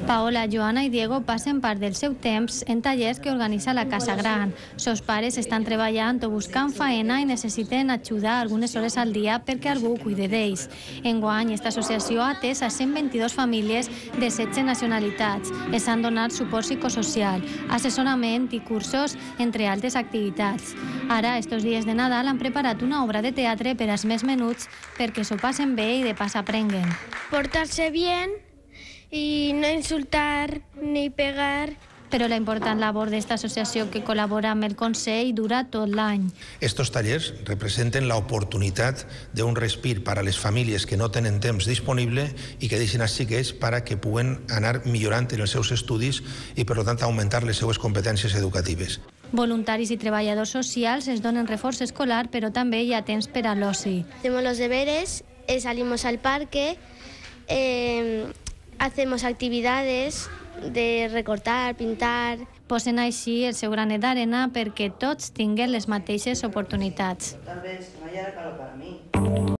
Paola, Joana i Diego passen part del seu temps en tallers que organitza la Casa Gran. Sos pares estan treballant o buscant faena i necessiten ajudar algunes hores al dia perquè algú cuide d'ells. Enguany, esta associació ha atès a 122 famílies de 16 nacionalitats. Els han donat suport psicosocial, assessorament i cursos, entre altres activitats. Ara, estos dies de Nadal, han preparat una obra de teatre per als més menuts perquè s'ho passen bé i de pas aprenguen. Portarse bien y no insultar ni pegar. Però la important labor d'esta associació que col·labora amb el Consell dura tot l'any. Estos tallers representen la oportunitat d'un respir para les famílies que no tenen temps disponible i que deixen els xiquets para que puguen anar millorant en els seus estudis i, per tant, augmentar les seues competències educatives. Voluntaris i treballadors socials es donen reforç escolar, però també hi ha temps per a l'oci. Hacemos los deberes, salimos al parque, hacemos actividades de recortar, pintar. Posen així el seu granet d'arena perquè tots tinguin les mateixes oportunitats. Tal vez no haya calor para mí.